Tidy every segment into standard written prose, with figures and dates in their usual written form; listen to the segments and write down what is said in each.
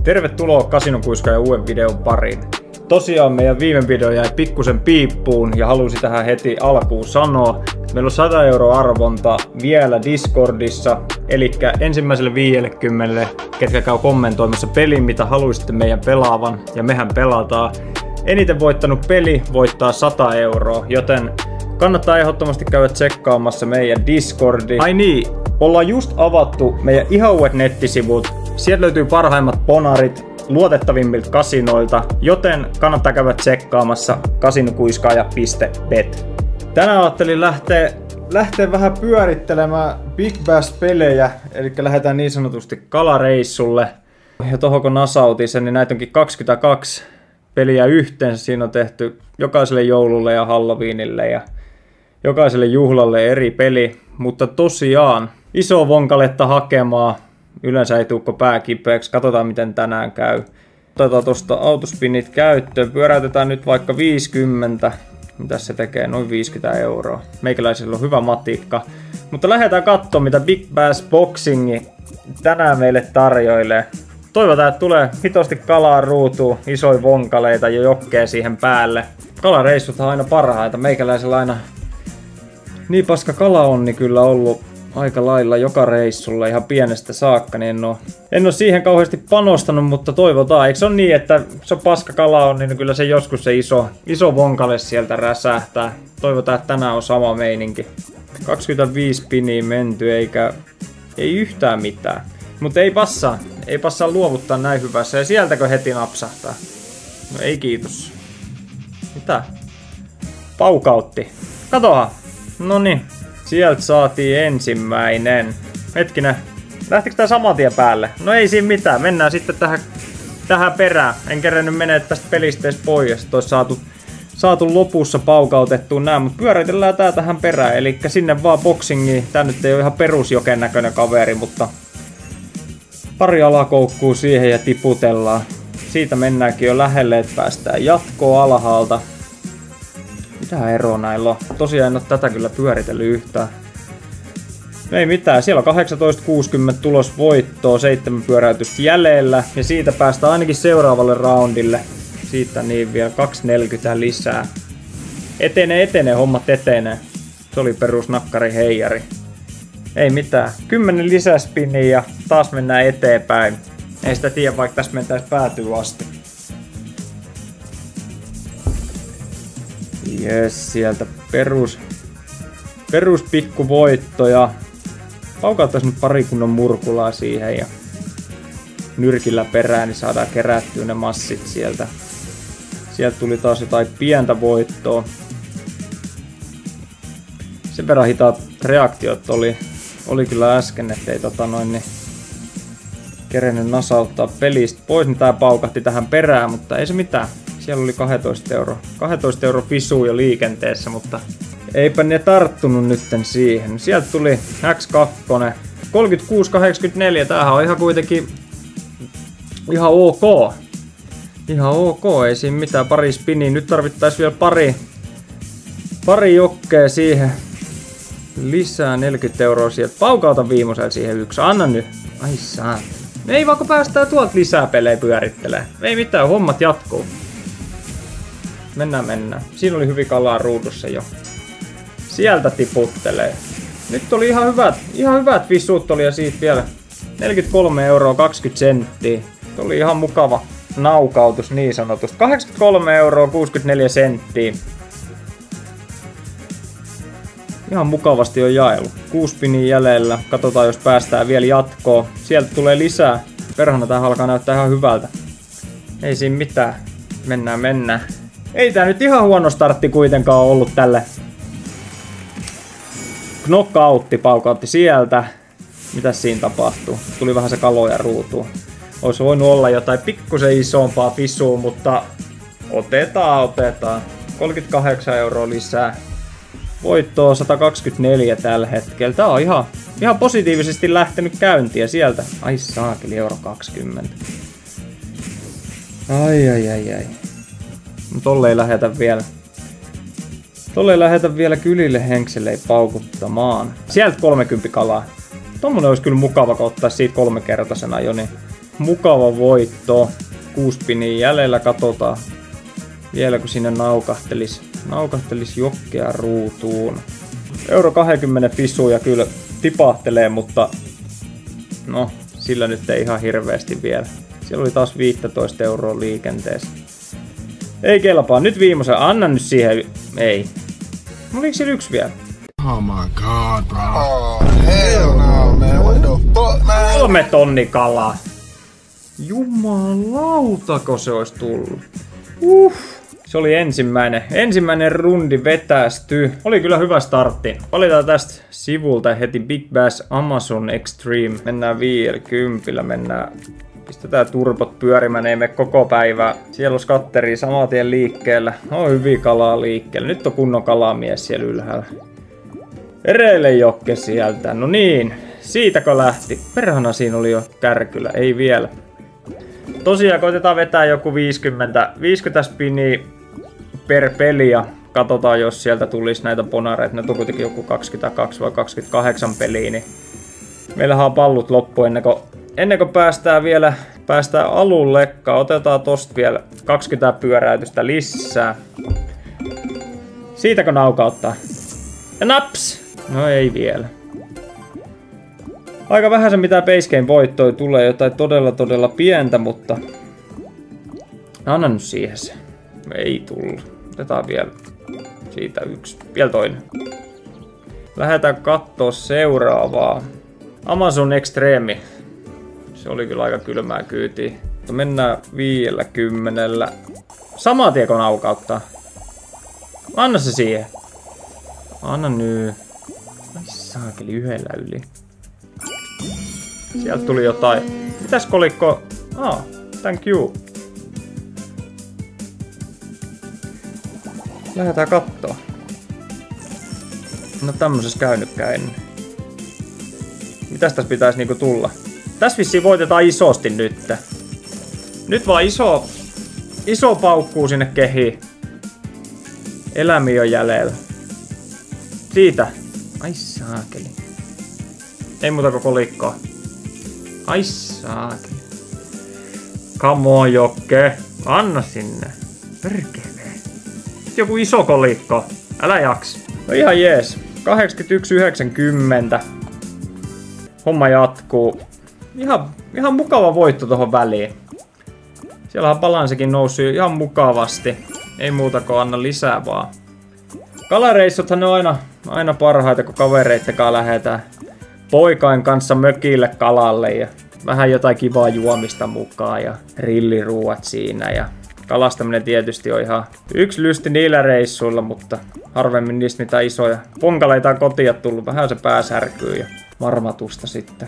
Tervetuloa Kasinokuiskaajan uuden videon pariin. Tosiaan meidän viime video jäi pikkusen piippuun ja halusin tähän heti alkuun sanoa. Meillä on 100 € arvonta vielä Discordissa, eli ensimmäiselle 50, ketkä käy kommentoimassa pelin, mitä haluaisitte meidän pelaavan, ja mehän pelataan. Eniten voittanut peli voittaa 100 €, joten kannattaa ehdottomasti käydä tsekkaamassa meidän Discordi. Ai niin, ollaan just avattu meidän ihan uudet nettisivut. Sieltä löytyy parhaimmat ponarit luotettavimmilta kasinoilta, joten kannattaa käydä tsekkaamassa kasinokuiskaaja.bet. Tänään ajattelin lähteä vähän pyörittelemään Big Bass-pelejä, eli lähdetään niin sanotusti kalareissulle. Ja tohon kun nasautin sen, niin näitä onkin 22 peliä yhteensä. Siinä on tehty jokaiselle joululle ja Halloweenille ja jokaiselle juhlalle eri peli. Mutta tosiaan iso vonkaletta hakemaan. Yleensä ei tuukko pää kipeäksi. Katsotaan miten tänään käy. Otetaan tosta autospinnit käyttöön. Pyöräytetään nyt vaikka 50. Mitäs se tekee? Noin 50 €. Meikäläisellä on hyvä matikka. Mutta lähdetään katsomaan mitä Big Bass Boxingi tänään meille tarjoilee. Toivotaan, että tulee hitosti kalaa ruutuun, isoja vonkaleita ja jokkea siihen päälle. Kalareissut on aina parhaita. Meikäläisellä aina niin paska kalaonni kyllä ollut aika lailla joka reissulla ihan pienestä saakka, niin en oo siihen kauheasti panostanut, mutta toivotaan. Eikö se ole niin, että se on paska kalaonni, niin kyllä se joskus se iso vonkale sieltä räsähtää. Toivotaan, että tänään on sama meininki. 25 piniä menty, ei yhtään mitään. Mutta ei passaa luovuttaa näin hyvässä. Ja sieltäkö heti napsahtaa? No ei kiitos. Mitä? Paukautti. Katohan. Noniin. Sieltä saatiin ensimmäinen. Hetkinen. Lähtikö tää saman tien päälle? No ei siinä mitään. Mennään sitten tähän perään. En kerennyt mennä tästä pelistä edes pois. Että olisi saatu lopussa paukautettua nää. Mutta pyöritellään tää tähän perään. Eli sinne vaan boxingiin. Tää nyt ei ole ihan perusjoken näköinen kaveri, mutta pari alakoukkuu siihen ja tiputellaan. Siitä mennäänkin jo lähelle, että päästään jatkoon alhaalta. Mitä eroa näillä on? Tosiaan en ole tätä kyllä pyöritellyt yhtään. No ei mitään, siellä on 18.60 tulos voittoa, 7 pyöräytystä jäljellä. Ja siitä päästään ainakin seuraavalle roundille. Siitä niin vielä 2.40 lisää. Etenee, hommat etenee. Se oli perusnakkari heijari. Ei mitään. 10 lisäspinniä ja taas mennään eteenpäin. Ei sitä tiedä, vaikka tässä mentäis päätyy asti. Jes, sieltä perus pikku voitto ja paukauttais nyt pari kunnon murkulaa siihen ja nyrkillä perään, niin saadaan kerättyä ne massit sieltä. Sieltä tuli taas jotain pientä voittoa. Sen verran hitaat reaktiot oli kyllä äsken, ettei kerennyt nasauttaa pelistä pois, niin tää paukahti tähän perään, mutta ei se mitään. Siellä oli 12 €. 12 € fisuu jo liikenteessä, mutta eipä ne tarttunut nytten siihen. Sieltä tuli X2. 36.84. Tämähän on ihan kuitenkin ihan ok. Ihan ok, ei siinä mitään. Pari spinniä. Nyt tarvittaisi vielä pari jokkea siihen. Lisää 40 € sieltä. Paukauta viimeisellä siihen yksi. Anna nyt. Ai saa. Ei vaikka päästään tuolta lisää pelejä pyörittelee. Ei mitään, hommat jatkuu. Mennään. Siinä oli hyvin kalaa ruudussa jo. Sieltä tiputtelee. Nyt oli ihan hyvät visuut oli ja siitä vielä 43 € 20 senttiä. Oli ihan mukava naukautus niin sanotusti. 83 € 64 senttiä. Ihan mukavasti on jaelu. 6 piniä jäljellä. Katsotaan jos päästään vielä jatkoon. Sieltä tulee lisää. Perhana tää alkaa näyttää ihan hyvältä. Ei siinä mitään. Mennään. Ei tää nyt ihan huono startti kuitenkaan ollut tälle. Knockoutti paukautti sieltä. Mitäs siinä tapahtuu? Tuli vähän se kaloja ruutuun. Olisi voinut olla jotain pikkusen isompaa fisua, mutta otetaan. 38 € lisää. Voittoa 124 tällä hetkellä. Tää on ihan positiivisesti lähtenyt käyntiä sieltä. Ai saakeli, €20. Ai. Tolle ei lähetä vielä kylille henkselei paukuttamaan. Sieltä 30 kalaa. Tommonen olisi kyllä mukava, kun ottais siitä 3-kertaisena jo, niin mukava voitto. 6 piniä jäljellä, katsotaan vielä kun sinne naukahtelisi jokkea ruutuun. Euro 20 fisuja kyllä tipahtelee, mutta no sillä nyt ei ihan hirveästi vielä. Siellä oli taas 15 euroa liikenteessä. Ei kelpaa, nyt viimeisen, anna nyt siihen, ei. Oliko siellä yksi vielä? Oh my god, bro. Oh, hell no, man. What the fuck, man? 3 tonni kalaa. Jumalautako se olisi tullut. Se oli ensimmäinen rundi vetästy. Oli kyllä hyvä startti. Valitaan tästä sivulta heti Big Bass Amazon Extreme. Mennään 50, pistetään turbot pyörimään, ei mene koko päivää. Siellä on skatteri saman tien liikkeellä. On hyvin kalaa liikkeellä. Nyt on kunnon kalamies siellä ylhäällä. Ereille jokke sieltä. No niin, siitäkö lähti? Perhana siinä oli jo kärkylä, ei vielä. Tosiaan koitetaan vetää joku 50 spinniä per peli ja katsotaan jos sieltä tulisi näitä bonareita. Ne on kuitenkin joku 22 vai 28 peliä, niin meillähän on pallut loppu ennen kuin päästään alulle. Otetaan tosta vielä 20 pyöräytystä lisää. Siitäkö naukauttaa? Ja naps! No ei vielä. Aika vähän se mitä base game voittoi tulee, jotain todella pientä, mutta anna nyt siihen se. Ei tullut. Otetaan vielä siitä yksi. Vielä toinen. Lähdetään kattoo seuraavaa. Amazon Extreme. Se oli kyllä aika kylmää kyytiä. Mennään 50. Samaa tiekon aukauttaa. Anna se siihen. Anna nyt. Ai saakeli yhdellä yli. Sieltä tuli jotain. Mitäs kolikko? Thank you. Lähdetään kattoo. No tämmöisessä käynytkään ennen. Mitäs tässä pitäisi niinku tulla? Tässä vissiin voitetaan isosti nyt. Nyt vaan iso paukkuu sinne kehiin. Elämiä on jäljellä. Siitä. Ai saakeli. Ei muuta kuin kolikkoa. Ai saakeli. Come on, Jokke. Anna sinne. Perkelee. Joku iso kolikko. Älä jaks. No ihan jees. 81,90. Homma jatkuu. Ihan mukava voitto tohon väliin. Siellä on balanssikin noussut ihan mukavasti. Ei muuta kuin anna lisää vaan. Kalareissuthan ne on aina parhaita, kun kavereitten kanssa lähdetään poikain kanssa mökille kalalle ja vähän jotain kivaa juomista mukaan ja grilliruuat siinä. Ja kalastaminen tietysti on ihan yksi lysti niillä reissuilla, mutta harvemmin niistä mitään isoja ponkaleita on kotia tullut. Vähän se pää särkyy ja marmatusta sitten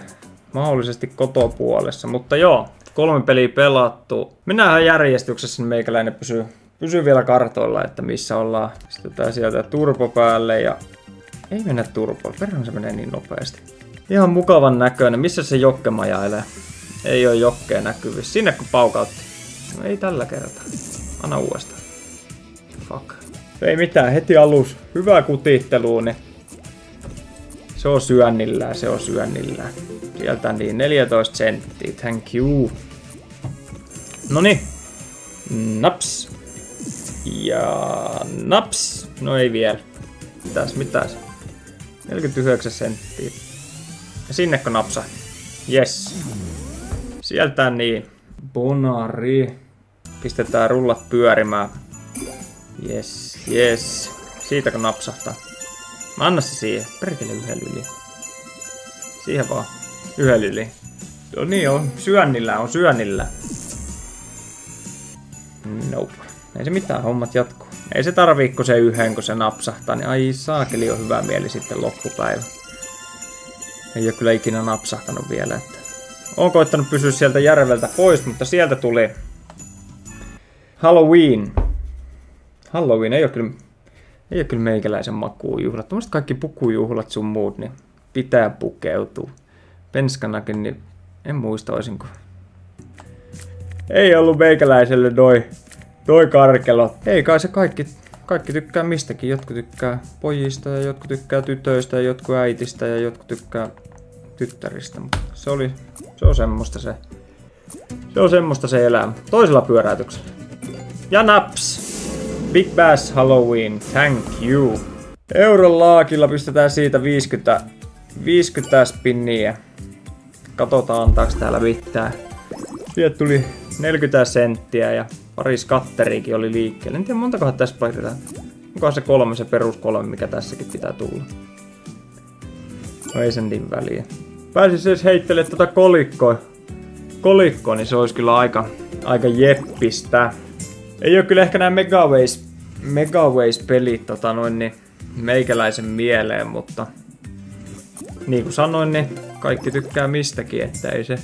mahdollisesti kotopuolessa. Mutta joo, 3 peliä pelattu. Mennään järjestyksessä, niin meikäläinen pysyy vielä kartoilla, että missä ollaan. Pistetään sieltä turbo päälle ja ei mennä turboon. Perhän se menee niin nopeasti. Ihan mukavan näköinen. Missä se Jokke majailee? Ei oo Jokkea näkyvissä. Sinne kun paukautti. No ei tällä kertaa. Anna uudestaan. Fuck. Ei mitään. Heti alus. Hyvää kutihtelua, niin se on syönnillään. Sieltä niin 14 senttiä. Thank you. Noniin. Naps. Ja naps. No ei vielä. Mitäs? 49 senttiä. Ja sinnekö napsahti? Yes. Sieltä niin. Bonari. Pistetään rullat pyörimään. Yes. Siitäkö napsahtaa? Anna se siihen. Perkele yhden yli. Siihen vaan. Yhden yli. No niin on. Syönnillä. Nope. Ei se mitään, hommat jatkuu. Ei se tarvii, kun se yhden, kun se napsahtaa, niin ai saakeli on hyvä mieli sitten loppupäivä. Ei ole kyllä ikinä napsahtanut vielä, että oon koittanut pysyä sieltä järveltä pois, mutta sieltä tuli Halloween. Halloween ei ole kyllä meikäläisen makuujuhlat. Tuommoiset kaikki pukujuhlat sun muut, niin pitää pukeutua. Penskanakin, niin en muista olisinko. Ei ollut meikäläiselle toi karkelo. Ei kai se kaikki tykkää mistäkin. Jotkut tykkää pojista ja jotkut tykkää tytöistä ja jotkut äitistä ja jotkut tykkää tyttäristä. Mutta se on semmoista se Se on semmoista se elämä. Toisella pyöräytyksellä. Ja naps! Big Bass Halloween, thank you. Euron laakilla pistetään siitä 50 spinniä. Katsotaan antaaks täällä mitään. Sieltä tuli 40 senttiä ja pari skatteriikin oli liikkeellä. En tiedä montakohan tässä laitetaan. Onkohan se 3, se perus 3, mikä tässäkin pitää tulla. No ei sen niin väliä. Pääsis edes heittelemään tätä kolikkoa, niin se olisi kyllä aika jeppistä. Ei oo kyllä ehkä nää Megaways-pelit niin meikäläisen mieleen, mutta niin kuin sanoin, niin kaikki tykkää mistäkin, että ei se...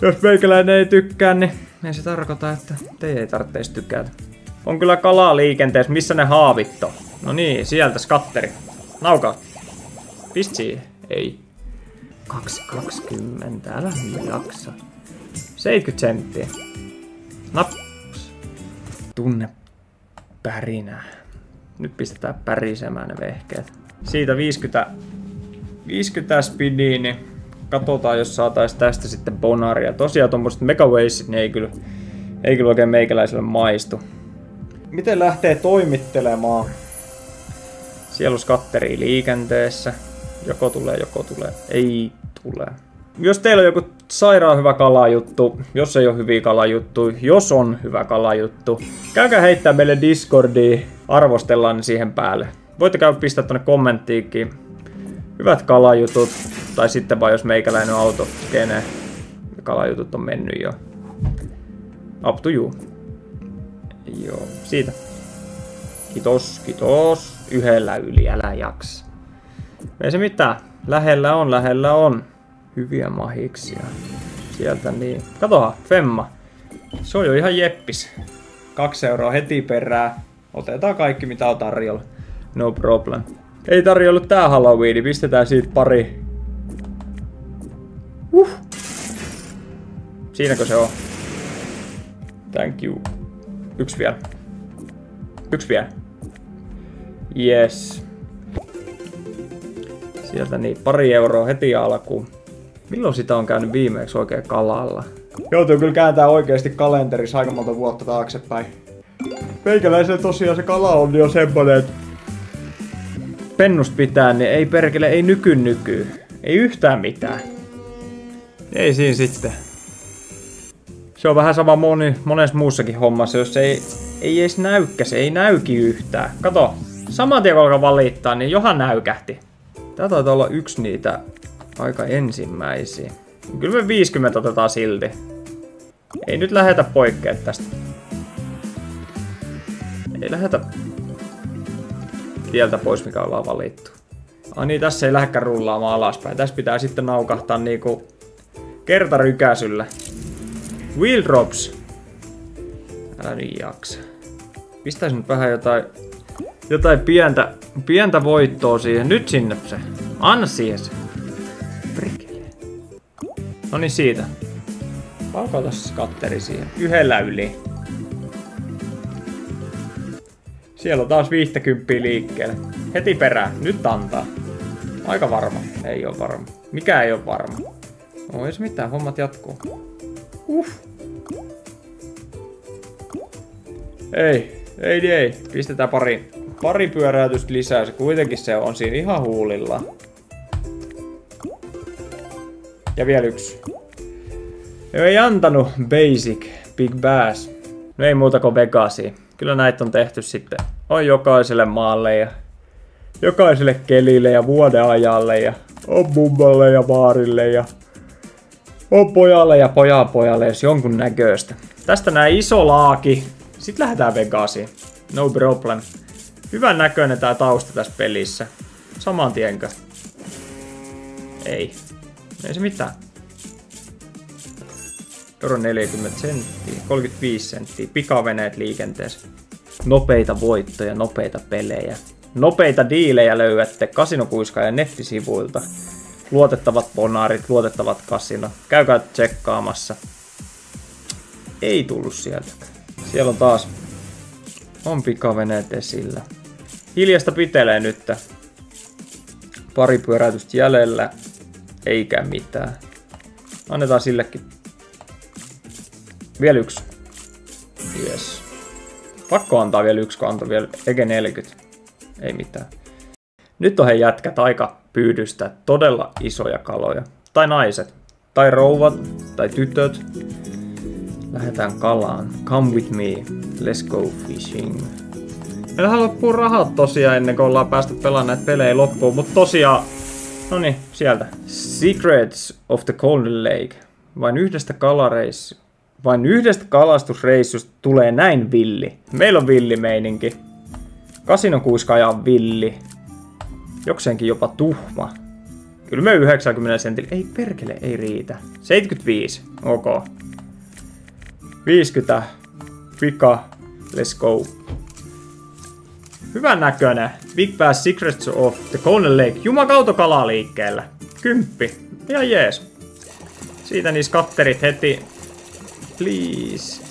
Jos meikäläinen ei tykkää, niin ei se tarkoita, että te ei tarvitse tykätä. On kyllä kalaa liikenteessä, missä ne haavit on. No niin, sieltä skatteri. Naukaa. Pist siihen. Ei. 2,20. Älä jaksa. 70 senttiä. Naps. Tunne pärinää. Nyt pistetään pärisemään ne vehkeet. Siitä 50 spinniä, niin katsotaan, jos saatais tästä sitten bonaria. Tosiaan tommoset Megawaysit, niin ei kyllä oikein meikäläiselle maistu. Miten lähtee toimittelemaan? Siellä on skatteri liikenteessä. Joko tulee. Ei tule. Jos teillä on joku sairaan hyvä kalajuttu, jos ei ole hyviä kalajuttuja, jos on hyvä kalajuttu, käykää heittää meille Discordiin, arvostellaan ne siihen päälle. Voitte käydä pistää tonne kommenttiinkin hyvät kalajutut, tai sitten vaan jos meikäläinen on autoskene, ja kalajutut on mennyt jo. Up to you. Joo, siitä. Kiitos. Yhdellä yli, älä jaksa. Ei se mitään. Lähellä on. Hyviä mahiksia. Sieltä niin. Katohan, femma. Se on jo ihan jeppis. 2 euroa heti perään. Otetaan kaikki mitä on tarjolla. No problem. Ei tarjollut tää Halloween, pistetään siitä pari. Siinäkö se on? Thank you. Yksi vielä. Yes. Sieltä niin, pari euroa heti alkuun. Milloin sitä on käynyt viimeksi oikein kalalla? Joutuu kyllä kääntää oikeesti kalenterissa aika monta vuotta taaksepäin. Meikäläisellä tosiaan se kala on jo semmonen, että pennust pitää, niin ei perkele, ei nyky. Ei yhtään mitään. Ei siinä sitten. Se on vähän sama monessa muussakin hommassa, jos ei edes näykkä, se ei näyki yhtään. Kato, saman tien kun alkaa valittaa, niin johan näykähti. Tää taitaa olla yksi niitä aika ensimmäisiä. Kyllä me 50 otetaan silti. Ei nyt lähetä poikkea tästä. Ei lähetä tieltä pois, mikä ollaan valittu. Niin, tässä ei lähdekään rullaamaan alaspäin. Tässä pitää sitten naukahtaa niinku kertarykäisyllä. Wheel drops. Älä nyt jaksa. Pistäis nyt vähän jotain pientä voittoa siihen. Nyt sinne se. Anna siihen se. Prikele. Noniin siitä. Paukauta se skatteri siihen. Yhdellä yli. Siellä on taas 50 liikkeelle. Heti perään. Nyt antaa. Aika varma. Ei oo varma. Mikä ei oo varma. No ei se mitään. Hommat jatkuu. Ei. Pistetään pari pyöräytystä lisää. Se kuitenkin se on siinä ihan huulilla. Ja vielä yksi. Ei antanut Basic Big Bass. No ei muuta kuin Vegasia. Kyllä näitä on tehty sitten. On jokaiselle maalle ja jokaiselle kelille ja vuodenajalle ja on mummalle ja baarille ja on pojalle ja pojalle, jos jonkun näköistä. Tästä nää iso laaki. Sitten lähdetään Vegasiin. No problem. Hyvän näköinen tää tausta tässä pelissä. Saman tienkö? Ei se mitään. Euro 40 senttiä, 35 senttiä, pikaveneet liikenteessä. Nopeita voittoja, nopeita pelejä. Nopeita diilejä löydätte Kasinokuiskaajan nettisivuilta. Luotettavat bonaarit, luotettavat kasino. Käykää tsekkaamassa. Ei tullut sieltä. Siellä on taas pikaveneet esillä. Hiljasta pitelee nyt. Pari pyöräytystä jäljellä. Eikä mitään. Annetaan sillekin Vielä yksi. Yes. Pakko antaa vielä yksi, kun antoi vielä Ege 40. Ei mitään. Nyt on he jätkät aika pyydystä todella isoja kaloja. Tai naiset. Tai rouvat. Tai tytöt. Lähdetään kalaan. Come with me. Let's go fishing. Meillähän loppuu rahat tosiaan ennen kuin ollaan päästy pelaamaan näitä pelejä loppuun. Mutta tosiaan... Noniin, sieltä. Secrets of the Golden Lake. Vain yhdestä kalastusreissusta tulee näin villi. Meillä on villimeininki. Kasinokuiskaaja on villi. Jokseenkin jopa tuhma. Kyllä me 90 sentillä. Ei perkele, ei riitä. 75. Ok. 50. Pika. Let's go. Hyvän näköinen. Big Bass Secrets of the Golden Lake. Jumakauto kalaa liikkeellä. 10. Ihan jees. Siitä niissä katterit heti. Please.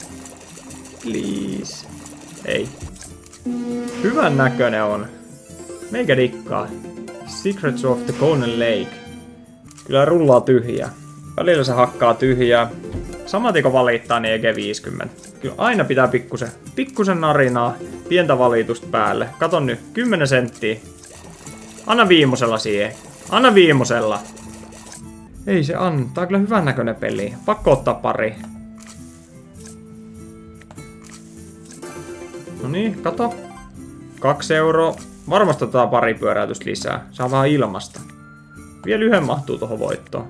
Please. Ei. Hyvän näköinen on. Meikä dikkaa. Secrets of the Golden Lake. Kyllä rullaa tyhjää. Välillä se hakkaa tyhjää. Samaten kun valittaa, niin EG 50. Kyllä aina pitää pikkusen narinaa, pientä valitusta päälle. Kato nyt, 10 senttiä. Anna viimosella siihen. Anna viimosella. Ei se anna. Tää on kyllä hyvän näköinen peli. Pakko ottaa pari. No niin, kato. 2 euroa. Varmasti otetaan pari pyöräytystä lisää. Saa vähän ilmasta. Vielä yhden mahtuu tuohon voittoon.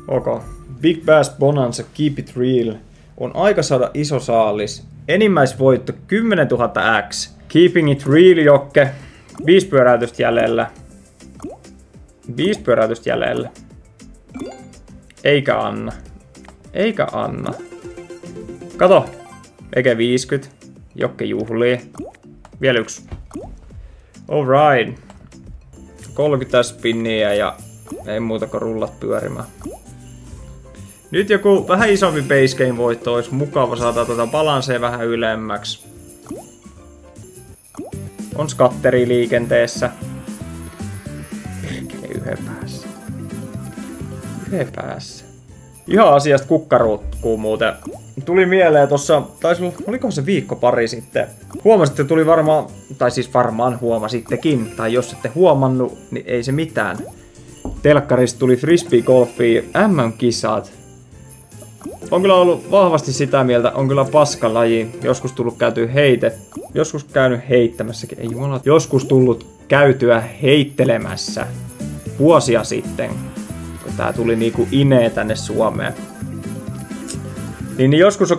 Ok. Big Bass Bonanza Keep It Real. On aika saada iso saalis. Enimmäisvoitto 10 000 X. Keeping It Real, Jokke. 5 pyöräytystä jäljellä. 5 pyöräytystä jäljellä. Eikä anna. Eikä anna. Kato. Ege 50. Jokke juhlii. Vielä yksi. Alright. 30 spinniä ja ei muuta kuin rullat pyörimään. Nyt joku vähän isompi base game voitto olisi mukava saada tuota balansea vähän ylemmäksi. On skatteri liikenteessä. Perkele yhden päässä. Yhden päässä. Ihan asiasta kukkaruutkuu muuten. Tuli mieleen tossa, olikohan se viikko pari sitten. Huomasitte, tuli varmaan, tai siis varmaan huomasittekin, tai jos ette huomannut, niin ei se mitään. Telkkarista tuli frisbeegolfiin MM-kisat. On kyllä ollut vahvasti sitä mieltä, on kyllä paskalaji. Joskus tullut käytyä joskus käynyt heittämässäkin, ei jumala. Joskus tullut käytyä heittelemässä vuosia sitten, kun tää tuli niinku inee tänne Suomeen. Niin joskus on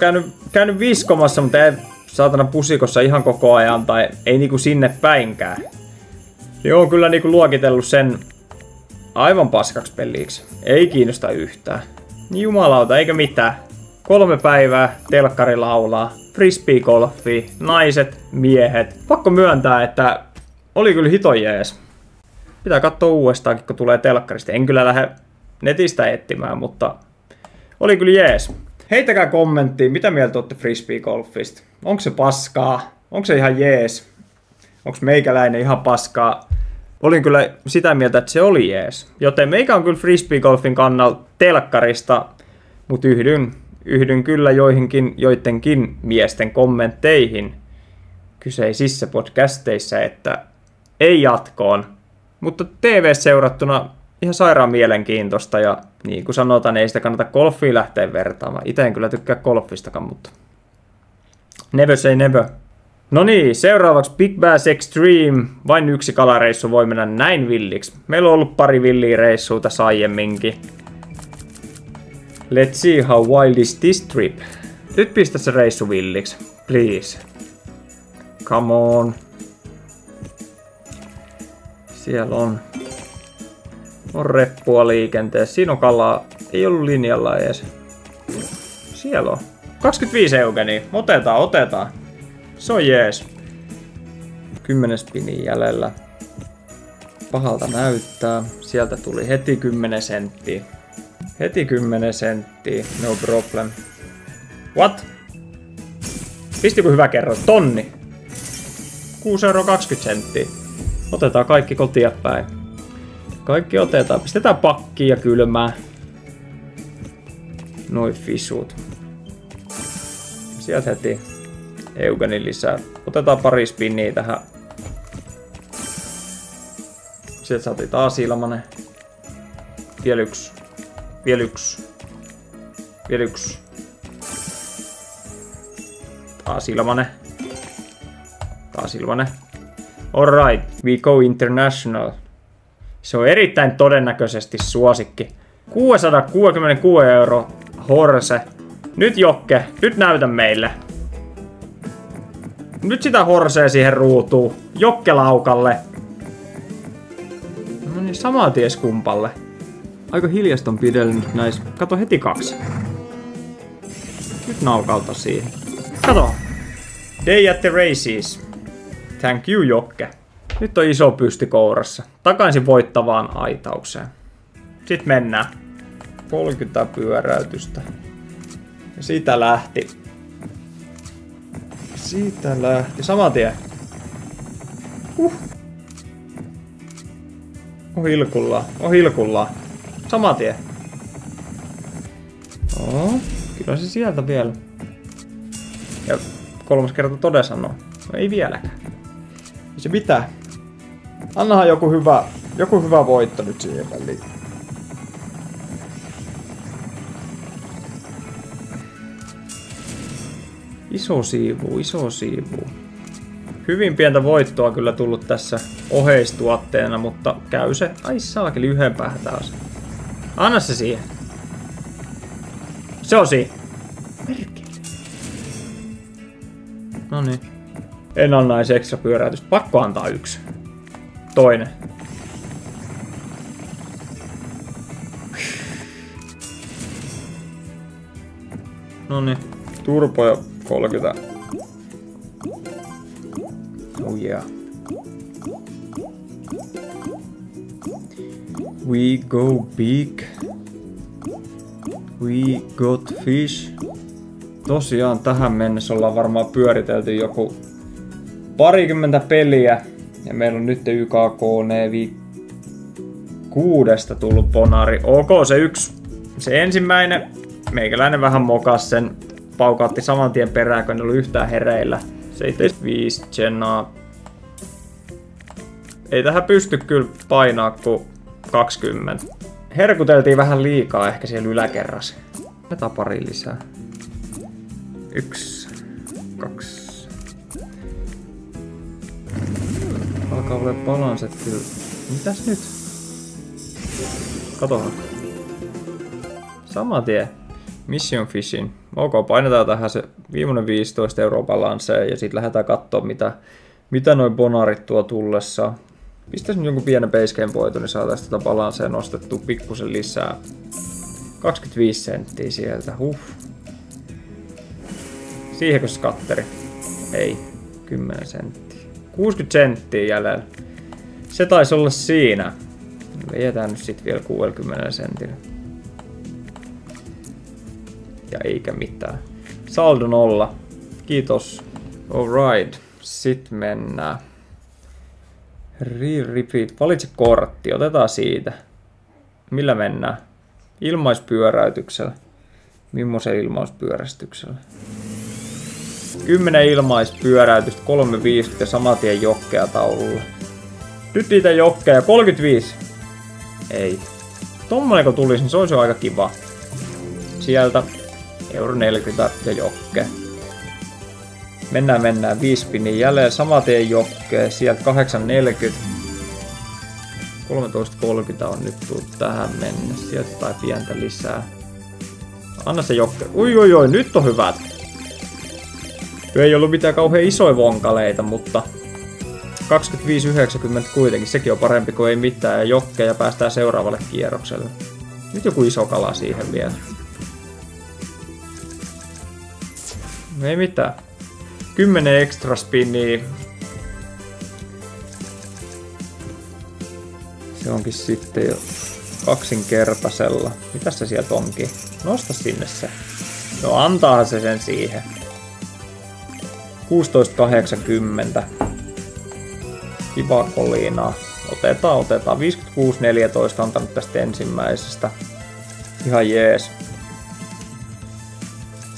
käynyt viskomassa, mutta ei saatana pusikossa ihan koko ajan, tai ei niinku sinne päinkään. Niin on kyllä niinku luokitellut sen aivan paskaksi peliksi. Ei kiinnosta yhtään. Niin jumalauta, eikä mitään. 3 päivää, telkkari laulaa, frisbeegolfi, naiset, miehet. Pakko myöntää, että oli kyllä hiton jees. Pitää katsoa uudestaankin, kun tulee telkkarista. En kyllä lähde netistä etsimään, mutta oli kyllä jees. Heittäkää kommenttiin, mitä mieltä olette frisbeegolfista. Onko se paskaa? Onko se ihan jees? Onko meikäläinen ihan paskaa? Olin kyllä sitä mieltä, että se oli jees. Joten meikä on kyllä frisbeegolfin kannalta telkkarista, mutta yhdyn kyllä joidenkin miesten kommentteihin kyseisissä podcasteissa, että ei jatkoon. Mutta TV-seurattuna ihan sairaan mielenkiintoista ja niin kuin sanotaan, ei sitä kannata golfiin lähteä vertaamaan. Itse en kyllä tykkää golfistakaan, mutta never say never. No niin, seuraavaksi Big Bass Extreme. Vain yksi kalareissu voi mennä näin villiksi. Meillä on ollut pari villiä reissua tässä aiemminkin. Let's see how wild is this trip. Nyt pistä se reissu villiksi. Please. Come on. Siellä on reppua liikenteessä. Siinä on kalaa. Ei ollut linjalla edes. Siellä on. 25 eugenia. Otetaan. Se on jees. 10 spinnin jäljellä. Pahalta näyttää. Sieltä tuli heti 10 senttiä. Heti 10 senttiä. No problem. What? Pistikö hyvä kerro? Tonni. 6,20 €. Otetaan kaikki kotia päin. Kaikki otetaan. Pistetään pakkiin ja kylmää. Noi fisut. Sieltä heti Eugenin lisää. Otetaan pari spinniä tähän. Sieltä saatiin taas ilmanen. Vielä yksi. Vielä yksi. Vielä yksi. Taas ilmanen. Taas ilmanen. Alright, we go international. Se on erittäin todennäköisesti suosikki. 666 € Horse. Nyt Jokke, nyt näytä meille. Nyt sitä Horsea siihen ruutuun. Jokke laukalle. No niin, samaa ties kumpalle. Aika hiljasta on pidellyt näis. Kato heti 2. Nyt naukalta siihen. Kato. Day at the races. Thank you, Jokke. Nyt on iso pysti kourassa. Takaisin voittavaan aitaukseen. Sitten mennään. 30 pyöräytystä. Ja siitä lähti. Siitä lähti. Saman tien. On hilkullaan. Saman tien. Kyllä se sieltä vielä. Ja 3. kerta tode sanoo. No ei vieläkään. Se pitää. Annahan joku hyvä voitto nyt siihen väliin. Iso siivu. Hyvin pientä voittoa kyllä tullut tässä oheistuotteena, mutta käy se. Ai saakeli, yhden päähän taas. Anna se siihen. Se on siinä. Merkille. Noniin. En anna edes ekstra pyöräytystä. Pakko antaa 1. Toinen. Noniin. Turboja 30. Oh yeah. We go big. We got fish. Tosiaan tähän mennessä ollaan varmaan pyöritelty joku parikymmentä peliä. Ja meillä on nyt YKK Nevi 6 tullut bonari. Ok, se 1. Se ensimmäinen. Meikäläinen vähän mokas sen. Paukautti saman tien perään, kun en ollut yhtään hereillä. 75 Gennaa. Ei tähän pysty kyllä painaa kuin 20. Herkuteltiin vähän liikaa ehkä siellä yläkerrassa. Otetaan pari lisää. 1, 2. Alkaa olla balanset kyllä. Mitäs nyt? Katohan. Sama tie. Mission Fishing. Ok, painetaan tähän se viimeinen 15 € balanseen ja sitten lähdetään katsoa mitä noin bonarit tuo tullessa. Pistäisin jonkun pienen basegame voiton, niin saataisiin tätä balanseen nostettua pikkusen lisää. 25 senttiä sieltä, Siihenkö skatteri? Ei, 10 senttiä. 60 senttiä jäljellä. Se taisi olla siinä. Vedetään nyt sit vielä 60 sentillä. Ja eikä mitään. Saldo 0. Kiitos. Alright. Sitten mennään. Repeat. Valitse kortti. Otetaan siitä. Millä mennään? Ilmaispyöräytyksellä. Millaisen ilmaispyörästyksellä? 10 ilmaispyöräytystä, 350 ja saman tien jokkea taululla. Nyt niitä jokkeja. 35. Ei. Tommonen kun tulisi, niin se olisi jo aika kiva. Sieltä. €40 ja jokke. Mennään 5 spinniä jälleen. Saman tien jokke. Sieltä 840. 13.30 on nyt tullut tähän mennessä. Sieltä tai pientä lisää. Anna se jokke. Oi, nyt on hyvät. Ei ollut mitään kauhean isoja vonkaleita, mutta 25,90 kuitenkin. Sekin on parempi kuin ei mitään. Ja jokkeja päästään seuraavalle kierrokselle. Nyt joku iso kala siihen vielä. Ei mitään. 10 extra spinniä. Se onkin sitten jo kaksinkertaisella. Mitäs se sieltä onkin? Nosta sinne se. No antaa se sen siihen. 16,80. Kiva kolinaa. Otetaan. 56,14 antanut tästä ensimmäisestä. Ihan jees.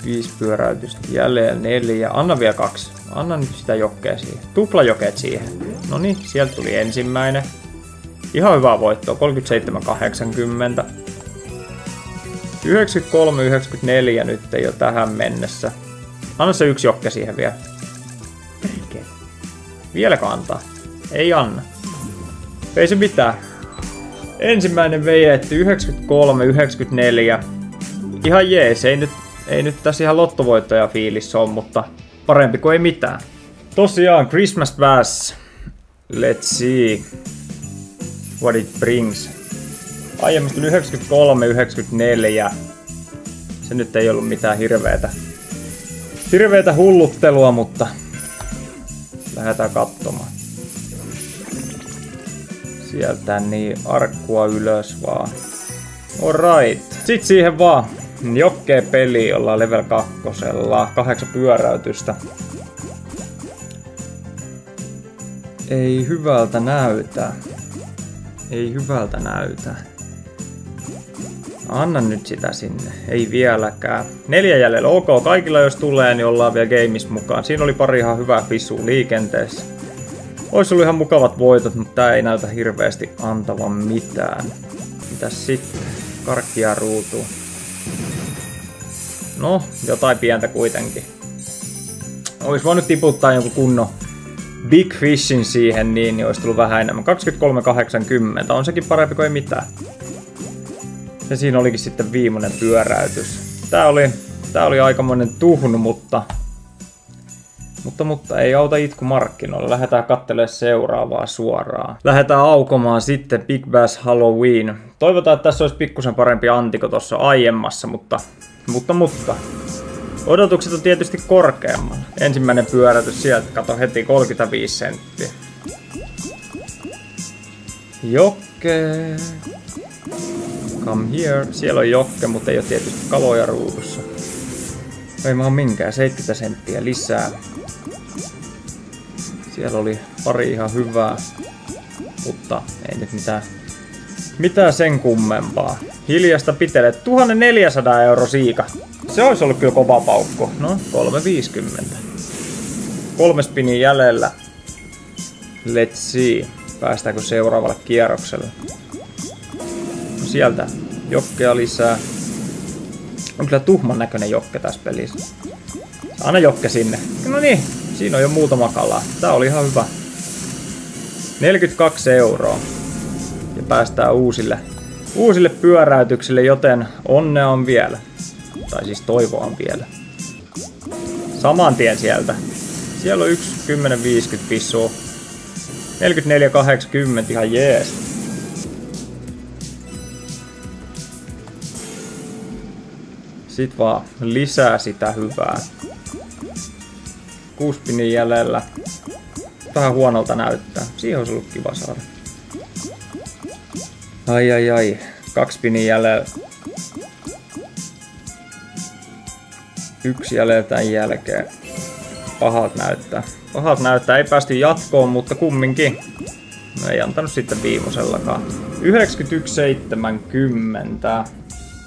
5 pyöräytystä jäljellä, 4. Anna vielä 2. Anna nyt sitä jokkea siihen. Tuplajokeet siihen. Noniin, sieltä tuli ensimmäinen. Ihan hyvää voittoa. 37,80. 93,94 nyt jo tähän mennessä. Anna se 1 jokke siihen vielä. Perkele. Vieläkö antaa? Ei anna. Ei se mitään. Ensimmäinen vejetti 93,94. Ihan jees, ei nyt tässä ihan lottovoittoja fiilissä on, mutta parempi kuin ei mitään. Tosiaan, Christmas Bash. Let's see what it brings. Aiemmasta 93,94. Se nyt ei ollut mitään hirveetä hulluttelua, mutta lähdetään katsomaan. Sieltä niin arkkua ylös vaan. Alright. Sitten siihen vaan jokkeen peli, ollaan level 2. 8 pyöräytystä. Ei hyvältä näytä. Ei hyvältä näytä. Anna nyt sitä sinne. Ei vieläkään. 4 jäljellä. Ok, kaikilla jos tulee, niin ollaan vielä gameissa mukaan. Siinä oli pari ihan hyvää fisua liikenteessä. Ois ollut ihan mukavat voitot, mutta tää ei näytä hirveästi antavan mitään. Mitäs sitten? Karkkia ruutuun. No, jotain pientä kuitenkin. Ois voinut tiputtaa jonkun kunnon Big Fishin siihen, niin olisi tullut vähän enemmän. 23,80. On sekin parempi kuin ei mitään. Ja siinä olikin sitten viimeinen pyöräytys. Tää oli aikamoinen tuhnu, mutta ei auta itku markkinoilla. Lähdetään katselemaan seuraavaa suoraan. Lähdetään aukomaan sitten Big Bash Halloween. Toivotaan, että tässä olisi pikkusen parempi anti kuin tuossa aiemmassa, mutta. Odotukset on tietysti korkeammalla. Ensimmäinen pyörätys sieltä, kato heti 35 senttiä. Jokke. Come here. Siellä on jokke, mutta ei ole tietysti kaloja ruudussa. Ei mä oo minkään, 70 senttiä lisää. Siellä oli pari ihan hyvää, mutta ei nyt mitään sen kummempaa. Hiljasta pitele. 1400 € siika. Se olisi ollut kyllä kova paukko. No, 350. 3 spiniä jäljellä. Let's see. Päästäänkö seuraavalle kierrokselle? No, sieltä jokkea lisää. On kyllä tuhman näköinen jokke tässä pelissä. Anna jokke sinne. No niin, siinä on jo muutama kalaa. Tää oli ihan hyvä. 42 €. Ja päästään uusille pyöräytyksille, joten onnea on vielä. Tai siis toivoa on vielä. Saman tien sieltä. Siellä on 10,50 pissua. 44,80 ihan jees. Sit vaan lisää sitä hyvää. 6 spiniä jäljellä. Vähän huonolta näyttää. Siihen olisi ollut kiva saada. Ai. 2 spiniä jäljellä. 1 jäljellä tämän jälkeen. Pahalta näyttää. Ei päästy jatkoon, mutta kumminkin. No ei antanut sitten viimeisellakaan. 91,70.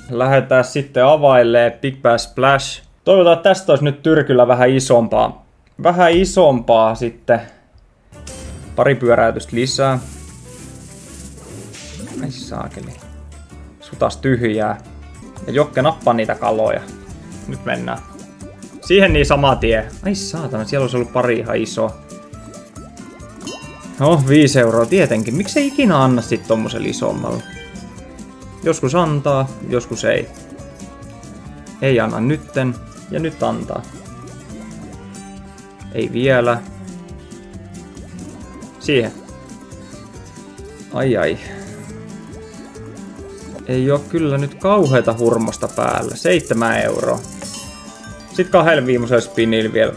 Lähdetään sitten availemaan Big Bash Splash. Toivotaan, että tästä olisi nyt tyrkyllä vähän isompaa. Vähän isompaa sitten. Pari pyöräytystä lisää. Ai saakeli. Sutas tyhjää. Ja Jokke nappaa niitä kaloja. Nyt mennään. Siihen niin sama tie. Ai saatana, siellä olisi ollut pari ihan iso. No, 5 € tietenkin. Miksei ikinä anna sit tommosella isommalla? Joskus antaa, joskus ei. Ei anna nytten, ja nyt antaa. Ei vielä. Siihen. Ai. Ei oo kyllä nyt kauheita hurmosta päällä. 7 €. Sitten 2 viimeisellä spinillä vielä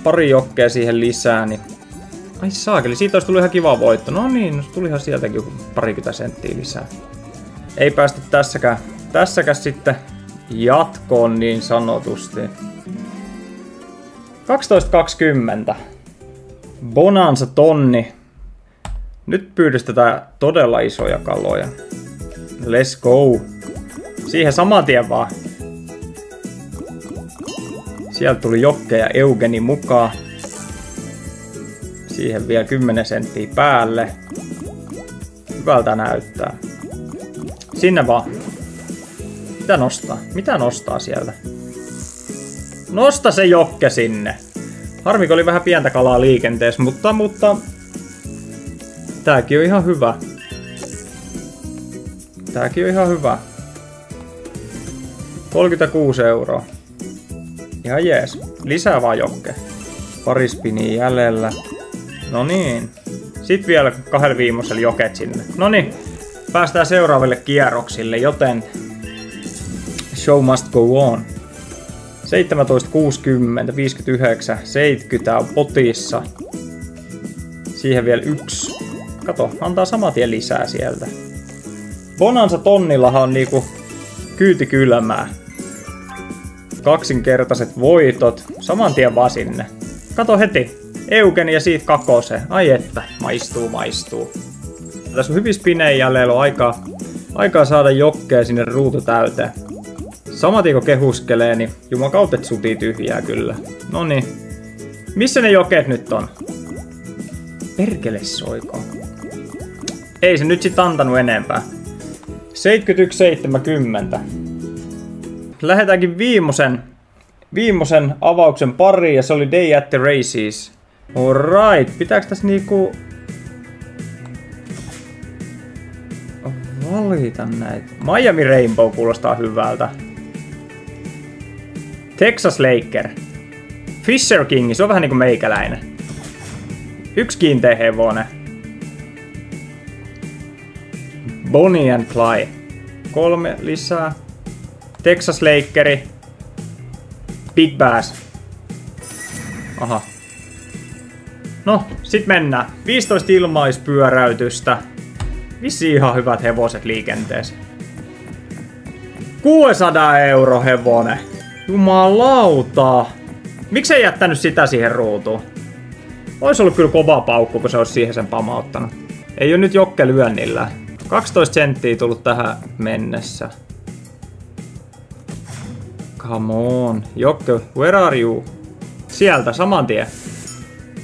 pari jokkea siihen lisää, niin. Ai saakeli, siitä olisi tullut ihan kiva voitto. No niin, tulihan sieltäkin parikymmentä senttiä lisää. Ei päästy tässäkään sitten jatkoon niin sanotusti. 12,20. Bonanza tonni. Nyt pyydystetään todella isoja kaloja. Let's go. Siihen saman tien vaan. Sieltä tuli Jokke ja Eugeni mukaan. Siihen vielä 10 senttiä päälle. Hyvältä näyttää. Sinne vaan. Mitä nostaa? Mitä nostaa sieltä? Nosta se Jokke sinne. Harmi, oli vähän pientä kalaa liikenteessä, mutta tääkin on ihan hyvä. Tääkin on ihan hyvä. 36 €. Ihan jees. Lisää vaan Jokke. Pari spiniä jäljellä. No niin. Sitten vielä 2 viimeisellä Joket sinne. No niin. Päästään seuraaville kierroksille, joten show must go on. 17, 60, 59, 70 on potissa. Siihen vielä 1. Kato, antaa saman tien lisää sieltä. Bonanza tonnillahan on niinku kyyti kylmää. Kaksinkertaiset voitot. Saman tien vaan sinne. Kato heti. Eugeni ja siitä kakose. Ai että. Maistuu. Tässä on hyvin spinejä jäljellä. On aikaa saada Jokkea sinne ruutu täyteen. Samaten kun kehuskelee, niin jumakautet sutii tyhjää kyllä. Noniin. Missä ne Joket nyt on? Perkele soikoon. Ei se nyt sit antanut enempää. 71-70. Lähdetäänkin viimeisen avauksen pariin ja se oli Day at the Races. Alright, pitääks tässä niinku valita näitä? Miami Rainbow kuulostaa hyvältä. Texas Laker. Fisher King, se on vähän niinku meikäläinen. 1 kiinteä hevonen. Bonnie and Clyde. 3 lisää. Texas Lakeri. Big Bass. Aha. No, sit mennään. 15 ilmaispyöräytystä. Vissiin ihan hyvät hevoset liikenteessä. 600 € hevonen. Jumalauta. Miksei jättänyt sitä siihen ruutuun? Ois ollut kyllä kova paukku, kun se olisi siihen sen pamauttanut. Ei oo nyt Jokke lyönnillä. 12 senttiä tullut tähän mennessä. Come on. Jokke, where are you? Sieltä, saman tien.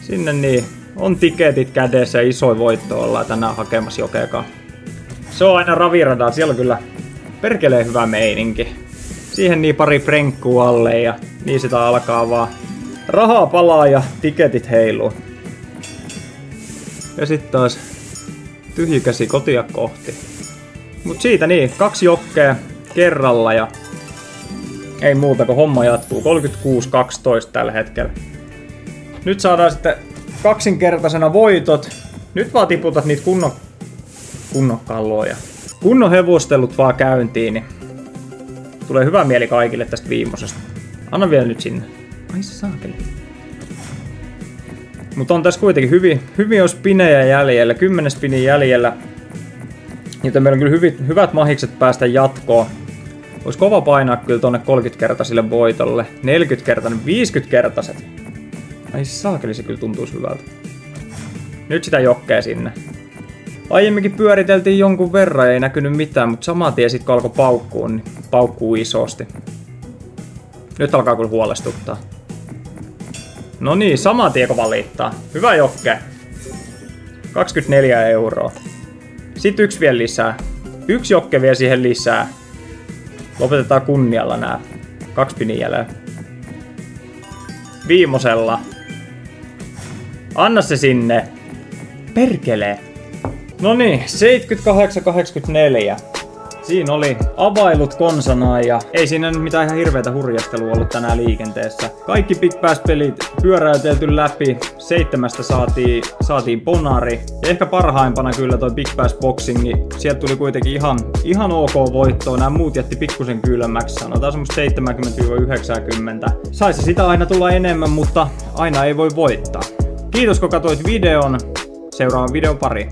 Sinne niin. On tiketit kädessä ja isoin voitto ollaan tänään hakemassa Jokeekaan. Se on aina raviradalla. Siellä on kyllä perkeleen hyvä meininki. Siihen niin pari prenkkuu alle ja niin sitä alkaa vaan. Rahaa palaa ja tiketit heiluu. Ja sitten taas tyhjikäsi kotia kohti. Mut siitä niin, 2 Jokkea kerralla ja ei muuta kuin homma jatkuu. 36-12 tällä hetkellä. Nyt saadaan sitten kaksinkertaisena voitot. Nyt vaan tiputat niitä kunnon kalloja. Kunnon hevostelut vaan käyntiin, niin tulee hyvä mieli kaikille tästä viimosesta. Anna vielä nyt sinne. Ai se saakeli. Mutta on tässä kuitenkin hyvin on spinejä jäljellä. 10 spiniä jäljellä. Joten meillä on kyllä hyvät mahikset päästä jatkoon. Olisi kova painaa kyllä tonne 30-kertaisille voitolle. 40-kertainen, 50-kertaiset. Ai saakeli, se kyllä tuntuisi hyvältä. Nyt sitä Jokkea sinne. Aiemminkin pyöriteltiin jonkun verran, ei näkynyt mitään, mutta saman tien sit kun alkoi paukkuun, niin paukkuu isosti. Nyt alkaa kyllä huolestuttaa. No niin, saman tien kun valittaa. Hyvä Jokke. 24 €. Sitten 1 vielä lisää. 1 Jokke vielä siihen lisää. Lopetetaan kunnialla nää 2 spiniä jäljellä. Viimosella. Anna se sinne. Perkelee. Noniin, 78-84. Siinä oli availut konsanaan ja ei siinä nyt mitään ihan hirveätä hurjastelua ollut tänään liikenteessä. Kaikki Big Bass-pelit pyöräytelty läpi. 7 saatiin bonari. Ja ehkä parhaimpana kyllä toi Big Bass Boxingi. Sieltä tuli kuitenkin ihan ok voittoa. Nämä muut jätti pikkusen kylmäksi. Sanotaan semmoista 70-90. Saisi sitä aina tulla enemmän, mutta aina ei voi voittaa. Kiitos kun katsoit videon. Seuraavan videon pariin.